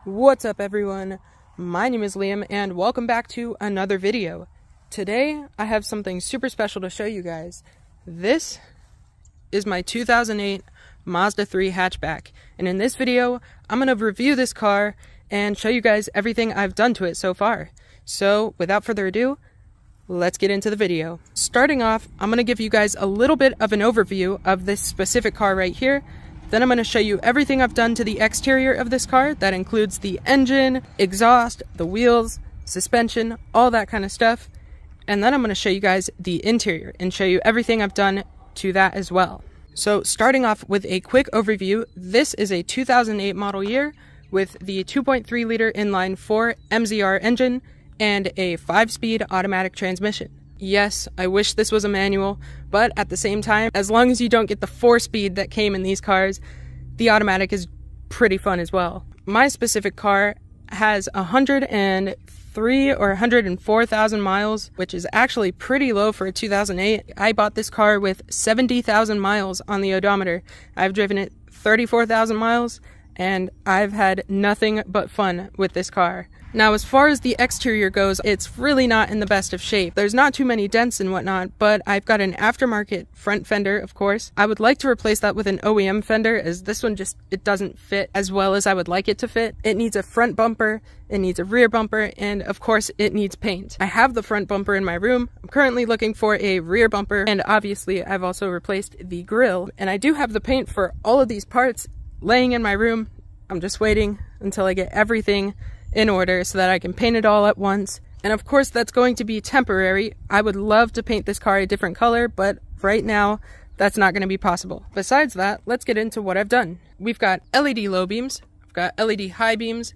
What's up everyone, my name is Liam and welcome back to another video. Today I have something super special to show you guys. This is my 2008 Mazda 3 hatchback, and in this video I'm going to review this car and show you guys everything I've done to it so far. So without further ado, let's get into the video. Starting off, I'm going to give you guys a little bit of an overview of this specific car right here. Then I'm going to show you everything I've done to the exterior of this car. That includes the engine, exhaust, the wheels, suspension, all that kind of stuff. And then I'm going to show you guys the interior and show you everything I've done to that as well. So starting off with a quick overview, this is a 2008 model year with the 2.3 liter inline 4 MZR engine and a 5-speed automatic transmission. Yes, I wish this was a manual, but at the same time, as long as you don't get the 4-speed that came in these cars, the automatic is pretty fun as well. My specific car has 103 or 104,000 miles, which is actually pretty low for a 2008. I bought this car with 70,000 miles on the odometer. I've driven it 34,000 miles, and I've had nothing but fun with this car. Now, as far as the exterior goes, it's really not in the best of shape. There's not too many dents and whatnot, but I've got an aftermarket front fender, of course. I would like to replace that with an OEM fender, as this one it doesn't fit as well as I would like it to fit. It needs a front bumper, it needs a rear bumper, and of course it needs paint. I have the front bumper in my room. I'm currently looking for a rear bumper, and obviously I've also replaced the grille. And I do have the paint for all of these parts laying in my room. I'm just waiting until I get everything in order so that I can paint it all at once. And of course that's going to be temporary. I would love to paint this car a different color, but right now that's not going to be possible. Besides that, let's get into what I've done. We've got LED low beams, I've got LED high beams,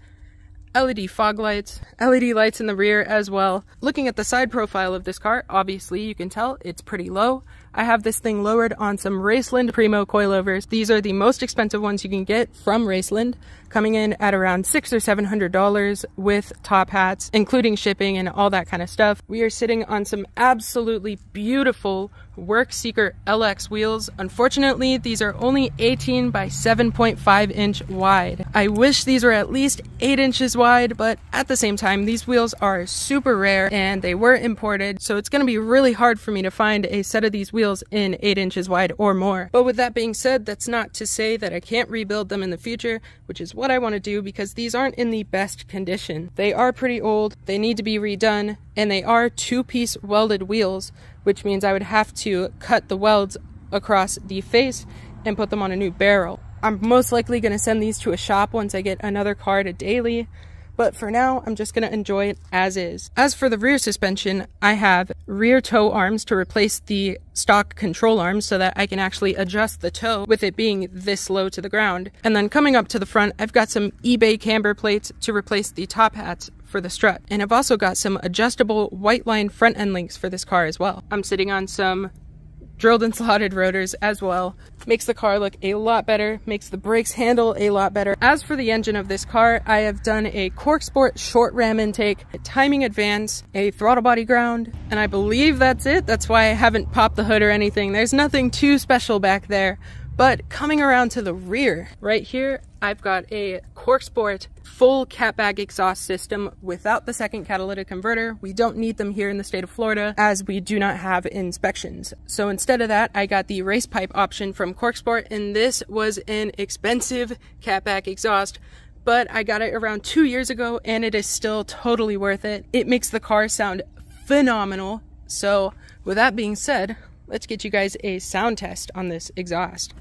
LED fog lights, LED lights in the rear as well. Looking at the side profile of this car, obviously you can tell it's pretty low. I have this thing lowered on some Raceland Primo coilovers. These are the most expensive ones you can get from Raceland, coming in at around $600 or $700 with top hats, including shipping and all that kind of stuff. We are sitting on some absolutely beautiful Workseeker LX wheels. Unfortunately, these are only 18 by 7.5 inch wide. I wish these were at least 8 inches wide, but at the same time, these wheels are super rare and they were imported, so it's going to be really hard for me to find a set of these wheels in 8 inches wide or more. But with that being said, that's not to say that I can't rebuild them in the future, which is what I want to do, because these aren't in the best condition. They are pretty old, they need to be redone, and they are 2-piece welded wheels, which means I would have to cut the welds across the face and put them on a new barrel. I'm most likely going to send these to a shop once I get another car to daily, but for now I'm just going to enjoy it as is. As for the rear suspension, I have rear toe arms to replace the stock control arms so that I can actually adjust the toe with it being this low to the ground. And then coming up to the front, I've got some eBay camber plates to replace the top hats for the strut. And I've also got some adjustable white line front end links for this car as well. I'm sitting on some drilled and slotted rotors as well. Makes the car look a lot better, makes the brakes handle a lot better. As for the engine of this car, I have done a Cork Sport short ram intake, a timing advance, a throttle body ground, and I believe that's it. That's why I haven't popped the hood or anything. There's nothing too special back there. But coming around to the rear, right here, I've got a Cork Sport full catbag exhaust system without the second catalytic converter. We don't need them here in the state of Florida, as we do not have inspections. So instead of that, I got the race pipe option from Cork Sport, and this was an expensive catback exhaust, but I got it around 2 years ago, and it is still totally worth it. It makes the car sound phenomenal. So with that being said, let's get you guys a sound test on this exhaust.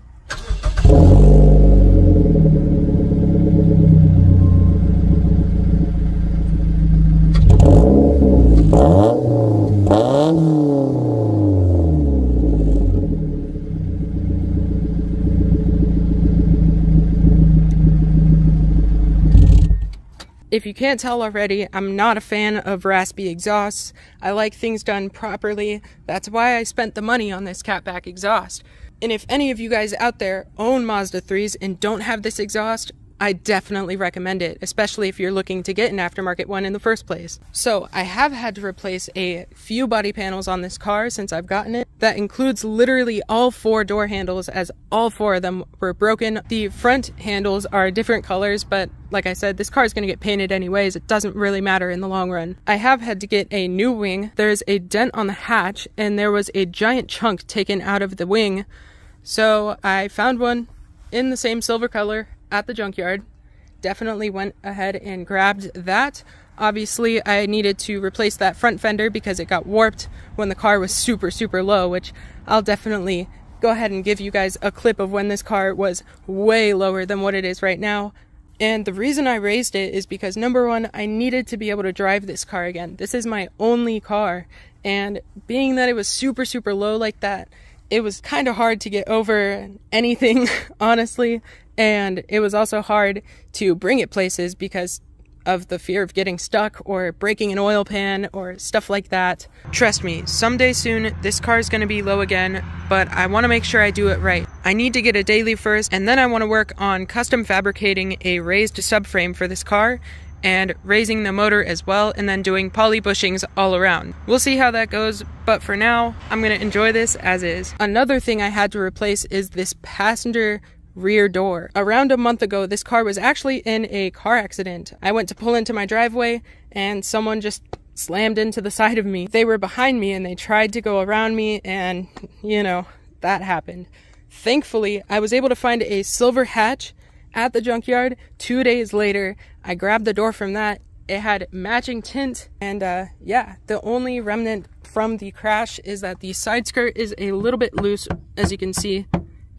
If you can't tell already, I'm not a fan of raspy exhausts. I like things done properly. That's why I spent the money on this catback exhaust. And if any of you guys out there own Mazda 3s and don't have this exhaust, I definitely recommend it, especially if you're looking to get an aftermarket one in the first place. So I have had to replace a few body panels on this car since I've gotten it. That includes literally all 4 door handles, as all 4 of them were broken. The front handles are different colors, but like I said, this car is going to get painted anyways. It doesn't really matter in the long run. I have had to get a new wing. There's a dent on the hatch, and there was a giant chunk taken out of the wing. So I found one in the same silver color at the junkyard. Definitely went ahead and grabbed that. Obviously, I needed to replace that front fender because it got warped when the car was super low, which I'll definitely go ahead and give you guys a clip of when this car was way lower than what it is right now. And the reason I raised it is because, number one, I needed to be able to drive this car again. This is my only car, and being that it was super low like that, it was kind of hard to get over anything, honestly. And it was also hard to bring it places because of the fear of getting stuck or breaking an oil pan or stuff like that. Trust me, someday soon, this car is going to be low again, but I want to make sure I do it right. I need to get a daily first, and then I want to work on custom fabricating a raised subframe for this car and raising the motor as well, and then doing poly bushings all around. We'll see how that goes, but for now, I'm going to enjoy this as is. Another thing I had to replace is this passenger rear door. Around a month ago, this car was actually in a car accident. I went to pull into my driveway and someone just slammed into the side of me. They were behind me and they tried to go around me, and you know, that happened. Thankfully, I was able to find a silver hatch at the junkyard. 2 days later, I grabbed the door from that. It had matching tint, and yeah, the only remnant from the crash is that the side skirt is a little bit loose, as you can see.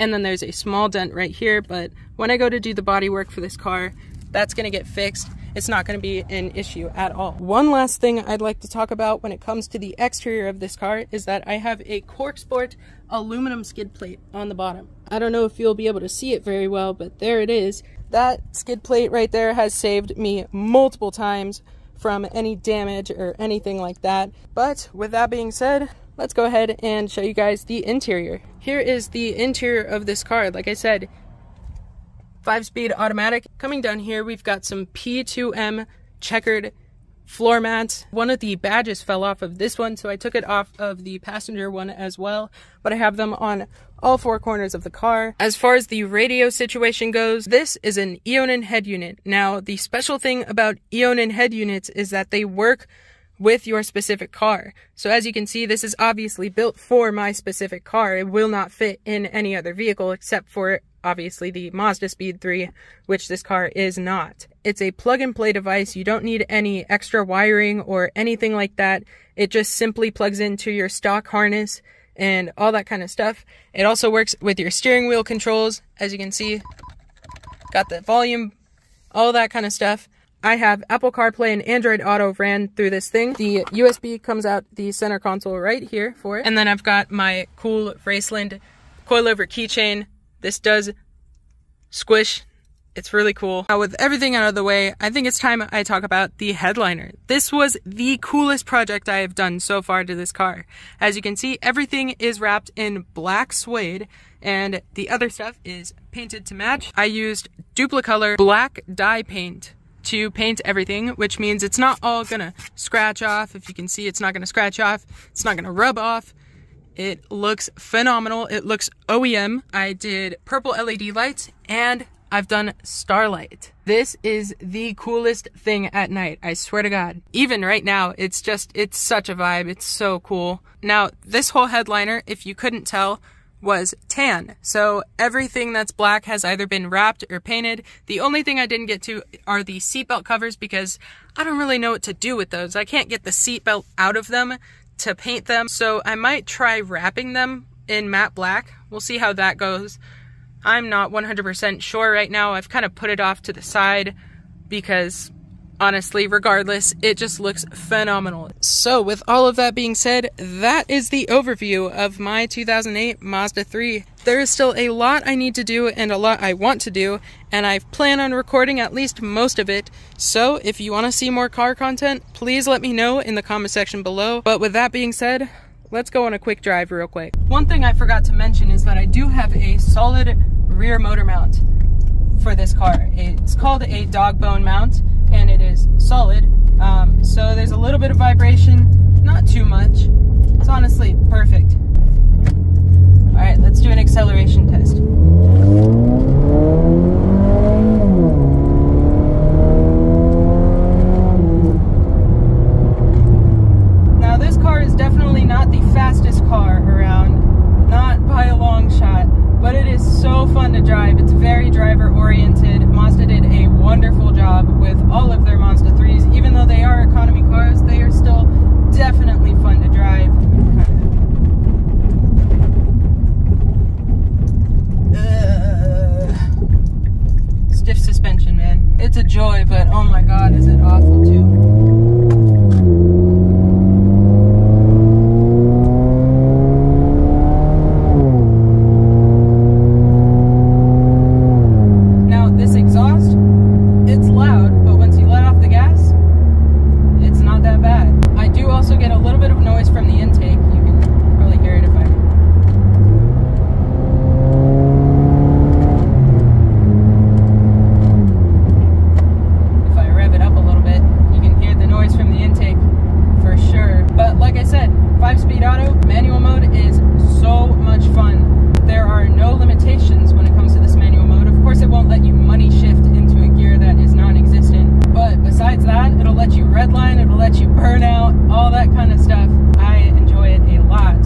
And then there's a small dent right here, but when I go to do the body work for this car, that's gonna get fixed. It's not gonna be an issue at all. One last thing I'd like to talk about when it comes to the exterior of this car is that I have a Cork Sport aluminum skid plate on the bottom. I don't know if you'll be able to see it very well, but there it is. That skid plate right there has saved me multiple times from any damage or anything like that. But with that being said, let's go ahead and show you guys the interior. Here is the interior of this car. Like I said, 5-speed automatic. Coming down here, we've got some P2M checkered floor mats. One of the badges fell off of this one, so I took it off of the passenger one as well, but I have them on all 4 corners of the car. As far as the radio situation goes, this is an Eonin head unit. Now, the special thing about Eonin head units is that they work with your specific car. So as you can see, this is obviously built for my specific car. It will not fit in any other vehicle except for obviously the Mazda Speed 3, which this car is not. It's a plug-and-play device. You don't need any extra wiring or anything like that. It just simply plugs into your stock harness and all that kind of stuff. It also works with your steering wheel controls. As you can see, got the volume, all that kind of stuff. I have Apple CarPlay and Android Auto ran through this thing. The USB comes out the center console right here for it. And then I've got my cool Raceland coilover keychain. This does squish. It's really cool. Now, with everything out of the way, I think it's time I talk about the headliner. This was the coolest project I have done so far to this car. As you can see, everything is wrapped in black suede, and the other stuff is painted to match. I used Duplicolor black dye paint to paint everything, which means it's not all gonna scratch off. If you can see, it's not gonna scratch off. It's not gonna rub off. It looks phenomenal. It looks OEM. I did purple LED lights and I've done Starlight. This is the coolest thing at night, I swear to God. Even right now, it's such a vibe. It's so cool. Now, this whole headliner, if you couldn't tell, was tan. So everything that's black has either been wrapped or painted. The only thing I didn't get to are the seatbelt covers because I don't really know what to do with those. I can't get the seatbelt out of them to paint them. So I might try wrapping them in matte black. We'll see how that goes. I'm not 100% sure right now. I've kind of put it off to the side because honestly, regardless, it just looks phenomenal. So with all of that being said, that is the overview of my 2008 Mazda 3. There is still a lot I need to do and a lot I want to do, and I plan on recording at least most of it. So if you want to see more car content, please let me know in the comment section below. But with that being said, let's go on a quick drive real quick. One thing I forgot to mention is that I do have a solid rear motor mount. for this car. It's called a dog bone mount, and it is solid. So there's a little bit of vibration, not too much. It's honestly perfect. All right, let's do an acceleration test. Now this car is definitely not the fastest car around, not by a long shot, but it is so fun to drive. It's very driver oriented. Mazda did a wonderful job with all of their Mazda 3s. Even though they are economy cars, they are still definitely fun to drive. Stiff suspension, man. It's a joy, but oh my god, is it awful too. Now, this exhaust, it's loud, but once you let off the gas, it's not that bad. I do also get a little bit of noise from the intake. You can probably hear it if I rev it up a little bit. You can hear the noise from the intake for sure. But like I said, 5-speed auto, manual mode is so much fun. There are no limitations when it comes to this manual mode. Of course, it won't let you money shift into a gear that is non-existent. But besides that, it'll let you redline, it'll let you burn out, all that kind of stuff. I enjoy it a lot.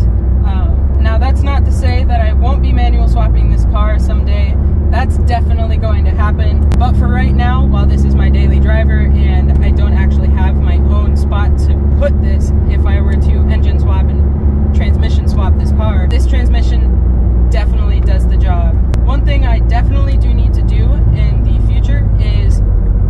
Now, that's not to say that I won't be manual swapping this car someday. That's definitely going to happen. But for right now, while this is my daily driver and I don't actually have my own spot to put this, if I were to engine swap and transmission swap this car, this transmission definitely does the job. One thing I definitely do need to do in the future is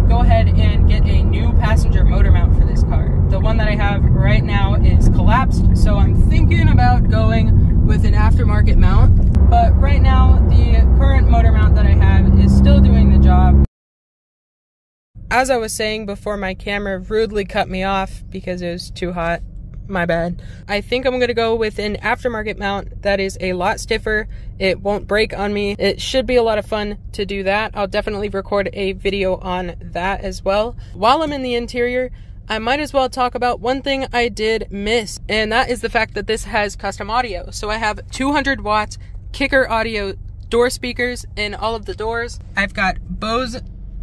go ahead and get a new passenger motor mount for this car. The one that I have right now is collapsed, so I'm thinking about going with an aftermarket mount. But right now, the current motor mount that I have is still doing the job. As I was saying before my camera rudely cut me off because it was too hot, my bad. I think I'm gonna go with an aftermarket mount that is a lot stiffer. It won't break on me. It should be a lot of fun to do that. I'll definitely record a video on that as well. While I'm in the interior, I might as well talk about one thing I did miss, and that is the fact that this has custom audio. So I have 200 watt kicker audio door speakers in all of the doors. I've got Bose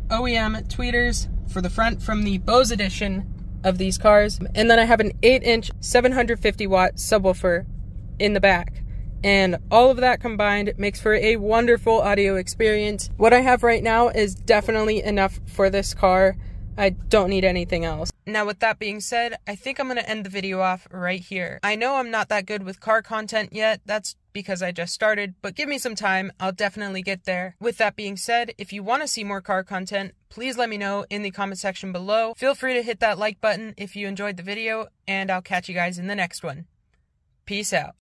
OEM tweeters for the front from the Bose edition of these cars, and then I have an 8-inch 750 watt subwoofer in the back, and all of that combined makes for a wonderful audio experience. What I have right now is definitely enough for this car. I don't need anything else. Now, with that being said, I think I'm going to end the video off right here. I know I'm not that good with car content yet. That's because I just started, but give me some time. I'll definitely get there. With that being said, if you want to see more car content, please let me know in the comment section below. Feel free to hit that like button if you enjoyed the video, and I'll catch you guys in the next one. Peace out.